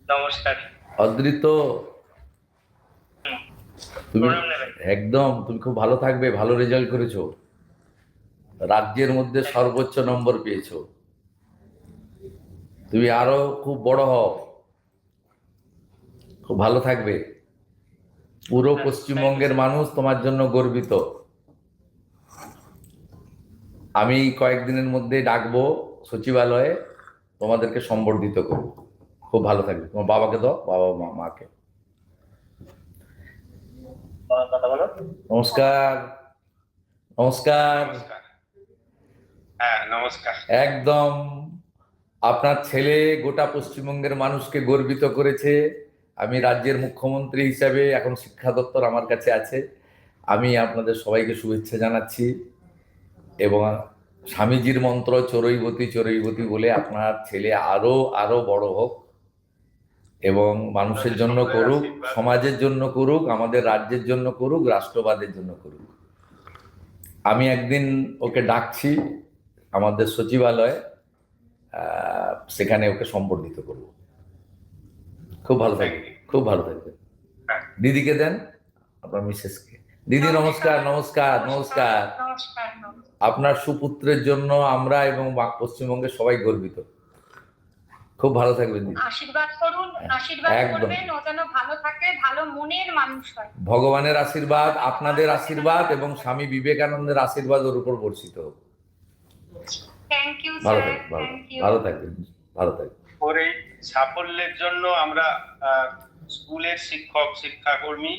নমস্কার। অদ্রিত, হুম, তুমি প্রণাম নেবেন। একদম তুমি খুব ভালো থাকবে। ভালো রেজাল্ট করেছো, রাজ্যের মধ্যে সর্বোচ্চ নম্বর পেয়েছো। তুমি আরো খুব বড় হও, খুব ভালো থাকবে। পুরো থ্যাংক ইউ পশ্চিমবঙ্গের স্যার। মানুষ তোমার জন্য গর্বিত। আমি কয়েকদিনের মধ্যে ডাকবো সচিবালয়ে, তোমাদেরকে সম্বর্ধিত করবো। খুব ভালো থাকবে। তোমার বাবাকে দাও, বাবা মা মাকে। কথা বলো। নমস্কার। নমস্কার। নমস্কার। হ্যাঁ, নমস্কার। একদম আপনার ছেলে গোটা পশ্চিমবঙ্গের মানুষকে গর্বিত করেছে। আমি রাজ্যের মুখ্যমন্ত্রী হিসাবে, এখন শিক্ষা দপ্তর আমার কাছে আছে, আমি আপনাদের সবাইকে শুভেচ্ছা জানাচ্ছি। এবং স্বামীজির মন্ত্র চরৈবতী চরৈবতী বলে আপনার ছেলে আরো আরো বড় হোক এবং মানুষের আপনাদের জন্য সকলের করুক, আশীর্বাদ। সমাজের জন্য করুক, আমাদের রাজ্যের জন্য করুক, রাষ্ট্রবাদের জন্য করুক। আমি একদিন ওকে ডাকছি আমাদের সচিবালয়ে, সেখানে ওকে সম্বর্ধিত করব। খুব ভালো থ্যাংক থাকবে, ইউ। খুব ভালো থাকবে। হ্যাঁ। দিদিকে দেন, আপনার মিসেসকে। দিদি নমস্কার, নমস্কার, নমস্কার। নমস্কার। আপনার সুপুত্রের জন্য আমরা এবং পশ্চিমবঙ্গের সবাই গর্বিত। খুব ভালো থাকবেন দিদি। আশীর্বাদ করুন, আশীর্বাদ একদম। করবেন, ও যেন ভালো থাকে, ভালো মনের মানুষ হয়। ভগবানের আশীর্বাদ, আপনাদের আশীর্বাদ এবং স্বামী বিবেকানন্দের আশীর্বাদ ওর উপর বর্ষিত হোক। থ্যাংক ইউ ভালো স্যার, থাকবেন, থ্যাংক ইউ। ভালো থাকবেন, ভালো থাকবেন। ওর এই সাফল্যের জন্য আমরা স্কুলের শিক্ষক শিক্ষাকর্মী,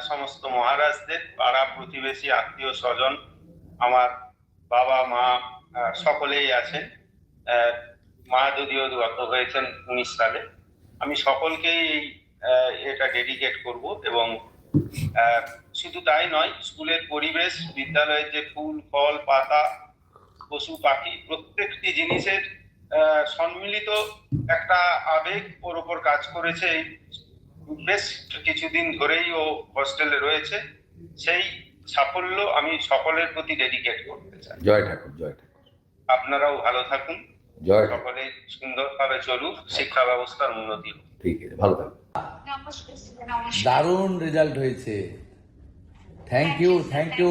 সমস্ত মহারাজদের, পাড়া প্রতিবেশী, আত্মীয় স্বজন, আমার বাবা মা সকলেই আছেন। মা যদিও গত হয়েছেন 19 সালে। আমি সকলকেই এটা ডেডিকেট করব। এবং শুধু তাই নয়, স্কুলের পরিবেশ, বিদ্যালয়ের যে ফুল ফল পাতা, পশু পাখি, প্রত্যেকটি জিনিসের সম্মিলিত একটা আবেগ ওর ওপর কাজ করেছে। বেশ কিছুদিন ধরেই ও হস্টেলে রয়েছে। সেই সাফল্য আমি সকলের প্রতি ডেডিকেট করতে চাই। জয় ঠাকুর, জয় ঠাকুর। আপনারাও ভালো থাকুন, জয় ঠাকুর। সকলে সুন্দরভাবে চলুক, শিক্ষা ব্যবস্থার উন্নতি হোক। ঠিক আছে, ভালো থাকবেন। নমস্কার, নমস্কার। দারুণ রেজাল্ট হয়েছে। Thank you, thank you.